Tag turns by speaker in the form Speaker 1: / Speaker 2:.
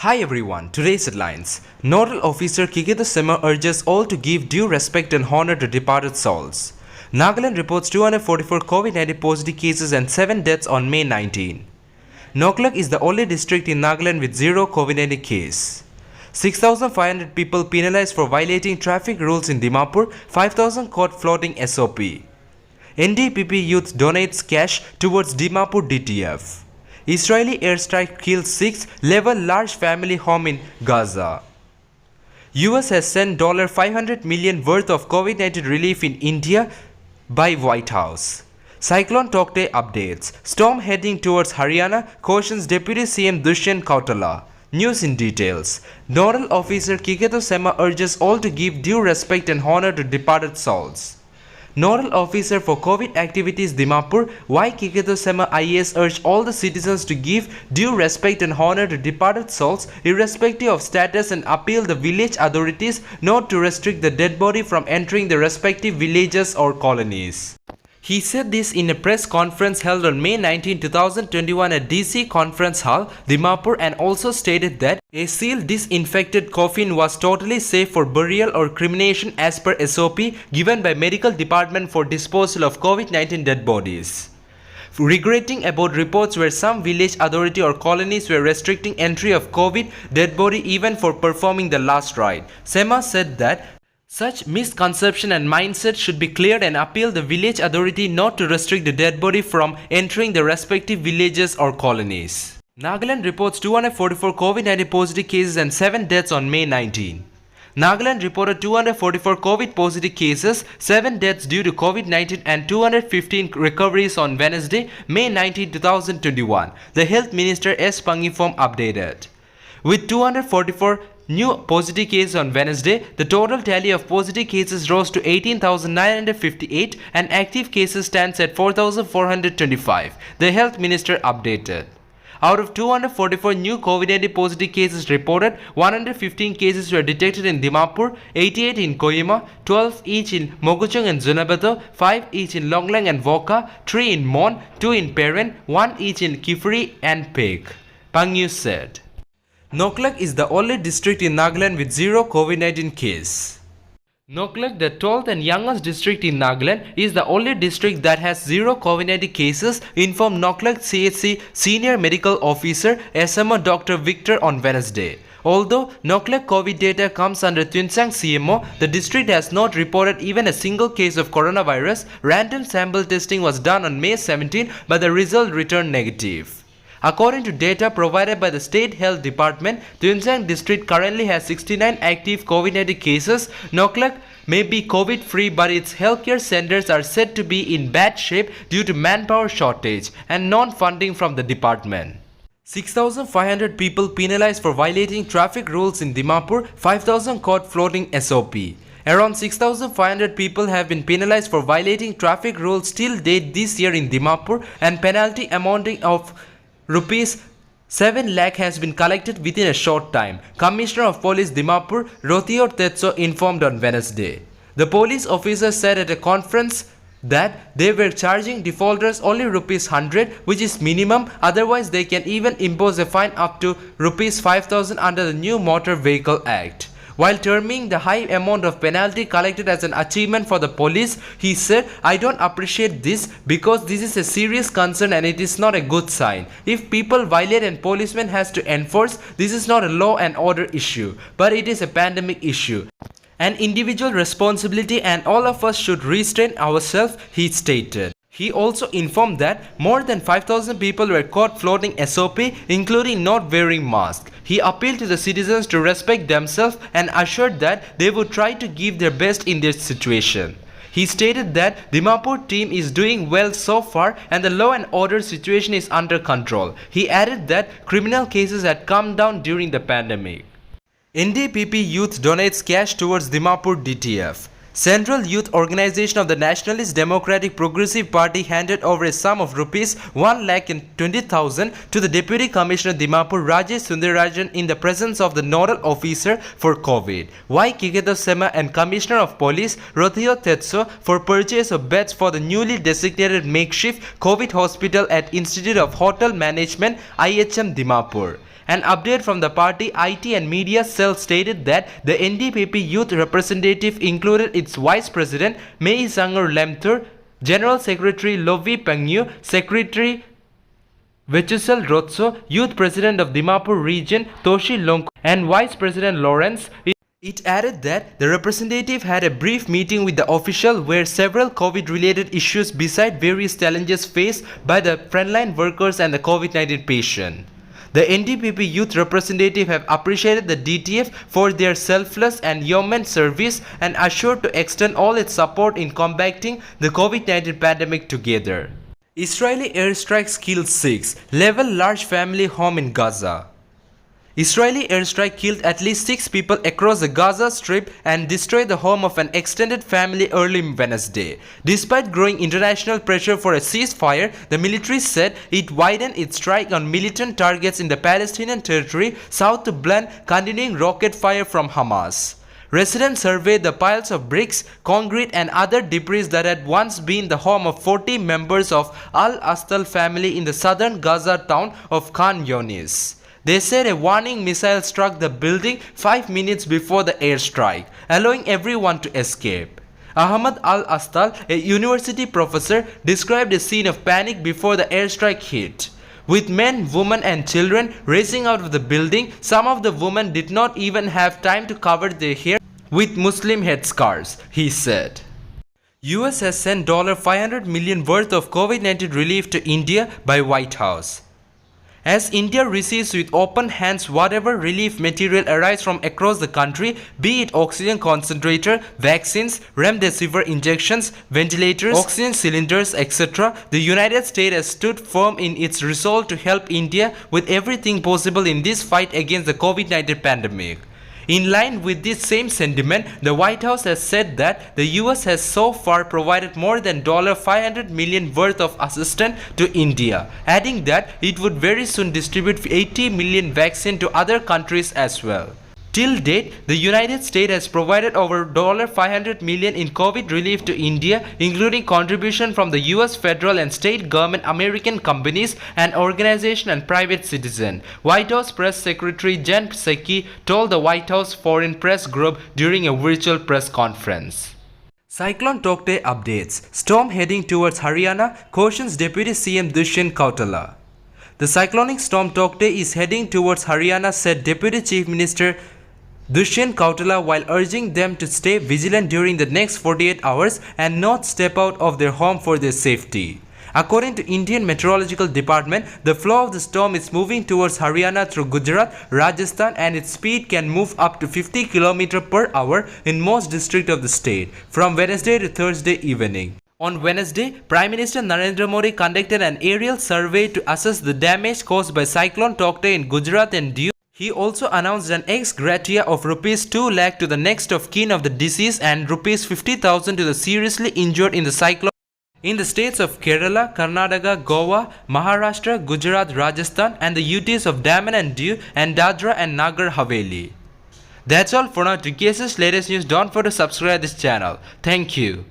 Speaker 1: Hi everyone, today's headlines. Nodal Officer Kikito Sema urges all to give due respect and honor to departed souls. Nagaland reports 244 COVID-19 positive cases and 7 deaths on May 19. Noklak is the only district in Nagaland with zero COVID-19 case. 6,500 people penalized for violating traffic rules in Dimapur, 5,000 caught flouting SOP. NDPP youth donates cash towards Dimapur DTF. Israeli airstrike kills 6, level large family home in Gaza. US has sent $500 million worth of COVID-19 relief in India by White House. Cyclone Tokte updates. Storm heading towards Haryana, cautions Deputy CM Dushyant Chautala. News in details. Nodal Officer Kikito Sema urges all to give due respect and honor to departed souls. Nodal Officer for COVID Activities Dimapur, Y. Kikito Sema IAS urged all the citizens to give due respect and honor to departed souls irrespective of status and appeal the village authorities not to restrict the dead body from entering the respective villages or colonies. He said this in a press conference held on May 19, 2021 at DC Conference Hall, Dimapur, and also stated that a sealed disinfected coffin was totally safe for burial or cremation as per SOP given by Medical Department for disposal of COVID-19 dead bodies. Regretting about reports where some village authority or colonies were restricting entry of COVID dead body even for performing the last rite, Sema said that such misconception and mindset should be cleared and appeal the village authority not to restrict the dead body from entering the respective villages or colonies. Nagaland reports 244 COVID-19 positive cases and 7 deaths on May 19. Nagaland reported 244 COVID positive cases, 7 deaths due to COVID-19 and 215 recoveries on Wednesday, May 19, 2021. The Health Minister S. Pangifom updated. With 244 new positive cases on Wednesday, the total tally of positive cases rose to 18,958 and active cases stands at 4,425. The Health Minister updated. Out of 244 new COVID-19 positive cases reported, 115 cases were detected in Dimapur, 88 in Kohima, 12 each in Moguchung and Zunabato, 5 each in Longlang and Voka, 3 in Mon, 2 in Peren, 1 each in Kifri and Peg. Pangyu said. Noklak is the only district in Nagaland with zero COVID-19 case. Noklak, the 12th and youngest district in Nagaland, is the only district that has zero COVID-19 cases, informed Noklak CHC Senior Medical Officer SMO Dr. Victor on Wednesday. Although Noklak COVID data comes under Tuensang CMO, the district has not reported even a single case of coronavirus. Random sample testing was done on May 17, but the result returned negative. According to data provided by the State Health Department, Tuensang district currently has 69 active COVID-19 cases. Noklak may be COVID-free, but its healthcare centers are said to be in bad shape due to manpower shortage and non-funding from the department. 6,500 people penalized for violating traffic rules in Dimapur, 5,000 caught flouting SOP. Around 6,500 people have been penalized for violating traffic rules till date this year in Dimapur, and penalty amounting of Rupees 7 lakh has been collected within a short time, Commissioner of Police Dimapur Rothio Tetso informed on Wednesday. The police officer said at a conference that they were charging defaulters only Rupees 100, which is minimum, otherwise they can even impose a fine up to Rupees 5,000 under the new Motor Vehicle Act. While terming the high amount of penalty collected as an achievement for the police, he said, "I don't appreciate this because this is a serious concern and it is not a good sign. If people violate and policemen has to enforce, this is not a law and order issue, but it is a pandemic issue. An individual responsibility and all of us should restrain ourselves," he stated. He also informed that more than 5,000 people were caught flouting SOP, including not wearing masks. He appealed to the citizens to respect themselves and assured that they would try to give their best in this situation. He stated that Dimapur team is doing well so far and the law and order situation is under control. He added that criminal cases had come down during the pandemic. NDPP youth donates cash towards Dimapur DTF. Central Youth Organization of the Nationalist Democratic Progressive Party handed over a sum of Rs 1,20,000 to the Deputy Commissioner Dimapur Rajesh Sundararajan in the presence of the Nodal Officer for COVID, Y. Kikito Sema, and Commissioner of Police Rothio Tetso for purchase of beds for the newly designated makeshift COVID hospital at Institute of Hotel Management IHM Dimapur. An update from the party IT and media cell stated that the NDPP youth representative included its vice president Meisangur Lemthur, General Secretary Lovi Pengyu, Secretary Vechusal Rotso, Youth President of Dimapur Region Toshi Longko, and Vice President Lawrence. It added that the representative had a brief meeting with the official where several COVID-related issues beside various challenges faced by the frontline workers and the COVID-19 patient. The NDPP youth representative have appreciated the DTF for their selfless and yeoman service and assured to extend all its support in combating the COVID-19 pandemic together. Israeli airstrikes killed 6, level large family home in Gaza. Israeli airstrike killed at least 6 people across the Gaza Strip and destroyed the home of an extended family early Wednesday. Despite growing international pressure for a ceasefire, the military said it widened its strike on militant targets in the Palestinian territory south to blunt continuing rocket fire from Hamas. Residents surveyed the piles of bricks, concrete and other debris that had once been the home of 40 members of Al-Astal family in the southern Gaza town of Khan Younis. They said a warning missile struck the building 5 minutes before the airstrike, allowing everyone to escape. Ahmad Al-Astal, a university professor, described a scene of panic before the airstrike hit. With men, women and children racing out of the building, some of the women did not even have time to cover their hair with Muslim headscarves, he said. US has sent $500 million worth of COVID-19 relief to India by White House. As India receives with open hands whatever relief material arrives from across the country, be it oxygen concentrator, vaccines, remdesivir injections, ventilators, oxygen cylinders, etc., the United States has stood firm in its resolve to help India with everything possible in this fight against the COVID-19 pandemic. In line with this same sentiment, the White House has said that the US has so far provided more than $500 million worth of assistance to India, adding that it would very soon distribute 80 million vaccines to other countries as well. Till date, the United States has provided over $500 million in COVID relief to India, including contribution from the US federal and state government, American companies and organizations and private citizens. White House Press Secretary Jen Psaki told the White House Foreign Press Group during a virtual press conference. Cyclone Tauktae updates. Storm heading towards Haryana, cautions Deputy CM Dushyant Chautala. The cyclonic storm Tauktae is heading towards Haryana, said Deputy Chief Minister Dushyant Chautala, while urging them to stay vigilant during the next 48 hours and not step out of their home for their safety. According to Indian Meteorological Department, the flow of the storm is moving towards Haryana through Gujarat, Rajasthan, and its speed can move up to 50 km per hour in most districts of the state from Wednesday to Thursday evening. On Wednesday, Prime Minister Narendra Modi conducted an aerial survey to assess the damage caused by Cyclone Tauktae in Gujarat and Diu. He also announced an ex gratia of Rs 2 lakh to the next of kin of the deceased and Rs 50,000 to the seriously injured in the cyclone in the states of Kerala, Karnataka, Goa, Maharashtra, Gujarat, Rajasthan and the UTs of Daman and Diu and Dadra and Nagar Haveli. That's all for now. To get us latest news, don't forget to subscribe this channel. Thank you.